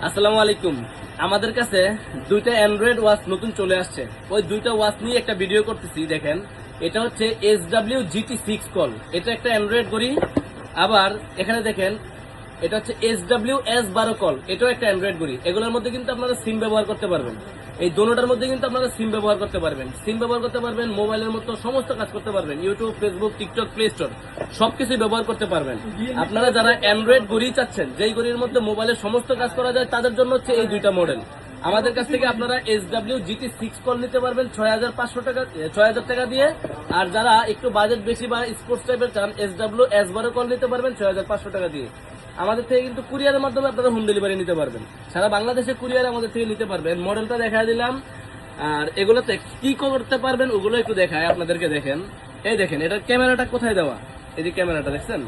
আসসালামু আলাইকুম। আমাদের কাছে দুইটা অ্যান্ড্রয়েড ওয়াচ নতুন চলে আসছে। ওই দুইটা ওয়াচ নিয়ে একটা ভিডিও করতেছি। দেখেন, এটা হচ্ছে SW-GT6 কল। এটা একটা অ্যান্ড্রয়েড ঘড়ি। আবার এখানে দেখেন, এটা হচ্ছে SW-S12 কল। এটাও একটা অ্যান্ড্রয়েড ঘড়ি। এগুলোর মধ্যে কিন্তু আপনারা সিম ব্যবহার করতে পারবেন। এই দোনোটার মধ্যে কিন্তু আপনারা সিম ব্যবহার করতে পারবেন। সিম ব্যবহার করতে পারবেন, মোবাইলের মতো সমস্ত কাজ করতে পারবেন। YouTube, Facebook, TikTok, play store সবকিছু ব্যবহার করতে পারবেন। আপনারা যারা অ্যান্ড্রয়েড ঘড়ি চাচ্ছেন, যেই ঘড়ির মধ্যে মোবাইলের সমস্ত কাজ করা যায়, তাদের জন্য হচ্ছে এই দুইটা মডেল। আমাদের কাছ থেকে আপনারা SW-GT6 কল নিতে পারবেন 6,500 টাকা, 6,000 টাকা দিয়ে। আর যারা একটু বাজেট বেশি বা স্পোর্টস টাইপের চান, SW-S12 কল নিতে পারবেন 6,500 টাকা দিয়ে। আমাদের থেকে কিন্তু কুরিয়ারের মাধ্যমে আপনারা হোম ডেলিভারি নিতে পারবেন। সারা বাংলাদেশে কুরিয়ারে আমাদের থেকে নিতে পারবেন। মডেলটা দেখা দিলাম। আর এগুলোতে কি করতে পারবেন ওগুলো একটু দেখায় আপনাদেরকে। দেখেন, এই দেখেন, এটার ক্যামেরাটা কোথায় দেওয়া। এই যে ক্যামেরাটা দেখছেন,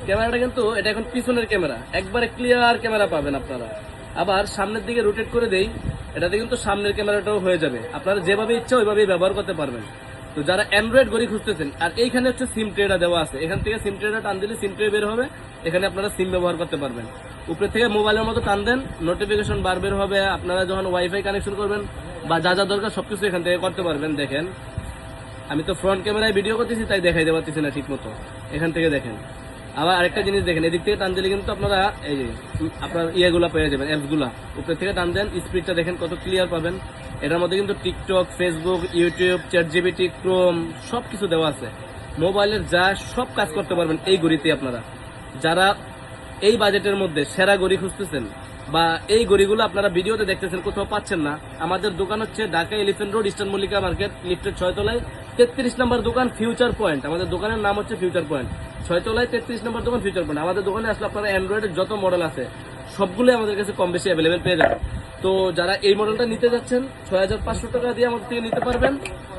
ক্যামেরাটা কিন্তু এটা এখন পিছনের ক্যামেরা, একবারে ক্লিয়ার ক্যামেরা পাবেন আপনারা। আবার সামনের দিকে রোটেট করে দেই, এটাতে কিন্তু সামনের ক্যামেরাটাও হয়ে যাবে। আপনারা যেভাবে ইচ্ছা ওইভাবেই ব্যবহার করতে পারবেন। তো যারা অ্যান্ড্রয়েড ঘড়ি খুঁজতেছেন, আর এইখানে হচ্ছে সিম ট্রেটা দেওয়া আছে। এখান থেকে সিম ট্রেটা টান দিলে সিম ট্রে বের হবে। এখানে আপনারা সিম ব্যবহার করতে পারবেন। উপরে থেকে মোবাইলের মতো টান দেন, নোটিফিকেশন বার বের হবে। আপনারা যখন ওয়াইফাই কানেকশন করবেন বা যা যা দরকার সবকিছু এখান থেকে করতে পারবেন। দেখেন, আমি তো ফ্রন্ট ক্যামেরায় ভিডিও করতেছি, তাই দেখাই দেওয়া পারতেছি না ঠিক মতো। এখান থেকে দেখেন। আবার আরেকটা জিনিস দেখেন, এদিক থেকে টান দিলে কিন্তু আপনারা এই যে আপনার ইয়েগুলা পেয়ে যাবেন, অ্যাপসগুলা। উপরে থেকে টান দেন, স্পিডটা দেখেন কত ক্লিয়ার পাবেন। এটার মধ্যে কিন্তু TikTok, Facebook, YouTube, ChatGPT, Chrome সবকিছু দেওয়া আছে। মোবাইলের যা সব কাজ করতে পারবেন এই ঘড়িতে আপনারা। যারা এই বাজেটের মধ্যে সেরা ঘড়ি খুঁজতেছেন বা এই ঘড়িগুলো আপনারা ভিডিওতে দেখতেছেন, কোথাও পাচ্ছেন না, আমাদের দোকান হচ্ছে Dhaka elephant road, eastern Mallika market, লিফটের 6 তলায় 33 নম্বর দোকান, ফিউচার পয়েন্ট। আমাদের দোকানের নাম হচ্ছে ফিউচার পয়েন্ট। 6 তলায় 33 নম্বর দোকান, ফিউচার পয়েন্ট। আমাদের দোকানে আসলে আপনারা অ্যান্ড্রয়েডের যত মডেল আছে সবগুলোই আমাদের কাছে কম বেশি অ্যাভেলেবেল পেয়ে যাবেন। তো যারা এই মডেলটা নিতে যাচ্ছেন 6,500 টাকা দিয়ে আমাদের থেকে নিতে পারবেন।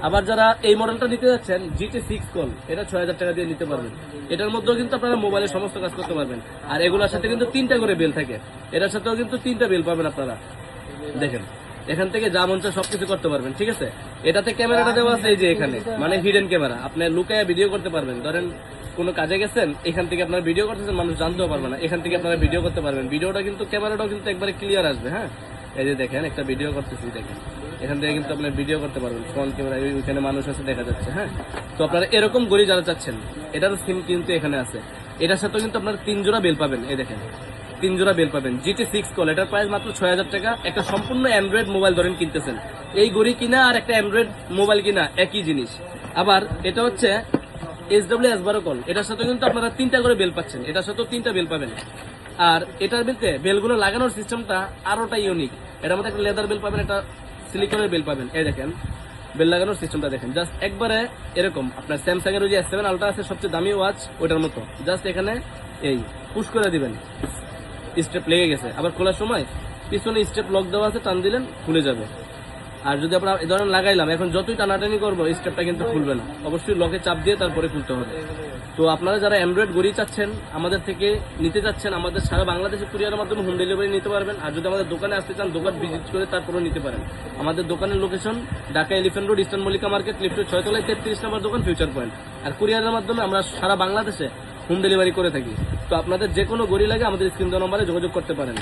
আবার যারা এই মডেলটা নিতে যাচ্ছেন GT6 কল, এটা 6,000 টাকা দিয়ে নিতে পারবেন। এটার মধ্যেও কিন্তু আপনারা মোবাইলের সমস্ত কাজ করতে পারবেন। আর এগুলোর সাথে কিন্তু 3টা করে বেল থাকে। এটার সাথেও কিন্তু 3টা বেল পাবেন আপনারা। দেখেন, এখান থেকে যা মন চায় সবকিছু করতে পারবেন। ঠিক আছে, এটাতে ক্যামেরাটা দেওয়া আছে এই যে এখানে, মানে হিডেন ক্যামেরা। আপনি লুকায় ভিডিও করতে পারবেন। ধরেন কোনো কাজে গেছেন, এখান থেকে আপনারা ভিডিও করতেছেন, মানুষ জানতেও পারবে না। এখান থেকে আপনারা ভিডিও করতে পারবেন। ভিডিওটা কিন্তু, ক্যামেরাটাও কিন্তু একবারে ক্লিয়ার আসবে। হ্যাঁ, এই যে দেখেন, একটা ভিডিও করতেছি, দেখেন এখান থেকে কিন্তু আপনার ভিডিও করতে পারবেন। ফ্রন্ট ক্যামেরা, ওইখানে মানুষ আছে দেখা যাচ্ছে। হ্যাঁ, তো আপনারা এরকম ঘড়ি যারা চাচ্ছেন, এটারও সিম কিন্তু এখানে আছে। এটার সাথেও কিন্তু আপনারা 3 জোড়া বেল পাবেন। এই দেখেন, 3 জোড়া বেল পাবেন। GT6 কল, এটার প্রাইস মাত্র 6,000 টাকা। একটা সম্পূর্ণ অ্যান্ড্রয়েড মোবাইল ধরেন কিনতেছেন, এই ঘড়ি কিনা আর একটা অ্যান্ড্রয়েড মোবাইল কিনা একই জিনিস। আবার এটা হচ্ছে SW-S12 কল, এটার সাথে কিন্তু আপনারা 3টা করে বেল পাচ্ছেন। এটার সাথেও 3টা বেল পাবেন। আর এটার মধ্যে বেলগুলো লাগানোর সিস্টেমটা আরোটা ইউনিক। এটার মধ্যে একটা লেদার বেল পাবেন, একটা সিলিকনের বেল পাবেন। এই দেখেন, বেল লাগানোর সিস্টেমটা দেখেন, জাস্ট একবারে এরকম আপনার স্যামসাং এর ওই যে S7 আলট্রা আছে, সবচেয়ে দামি ওয়াচ, ওটার মতো। জাস্ট এখানে এই পুশ করে দিবেন, স্টেপ লেগে গেছে। আবার খোলার সময় পিছনে স্টেপ লক দেওয়া আছে, টান দিলেন খুলে যাবে। আর যদি আপনার এই ধরনের লাগাইলাম, এখন যতই টানাটানি করবো স্টেপটা কিন্তু খুলবে না। অবশ্যই লকে চাপ দিয়ে তারপরে খুলতে হবে। তো আপনারা যারা অ্যান্ড্রয়েড ঘড়ি চাচ্ছেন, আমাদের থেকে নিতে যাচ্ছেন, আমাদের সারা বাংলাদেশে কুরিয়ারের মাধ্যমে হোম ডেলিভারি নিতে পারবেন। আর যদি আমাদের দোকানে আসতে চান, দোকান ভিজিট করে তারপরেও নিতে পারেন। আমাদের দোকানের location Dhaka elephant road, eastern Mallika market, লিফটের 6 তলায় 33 নম্বর দোকান, ফিউচার পয়েন্ট। আর কুরিয়ারের মাধ্যমে আমরা সারা বাংলাদেশে হোম ডেলিভারি করে থাকি। তো আপনাদের যে কোনো ঘড়ি লাগে আমাদের স্ক্রিন দেওয়া নম্বরে যোগাযোগ করতে পারেন।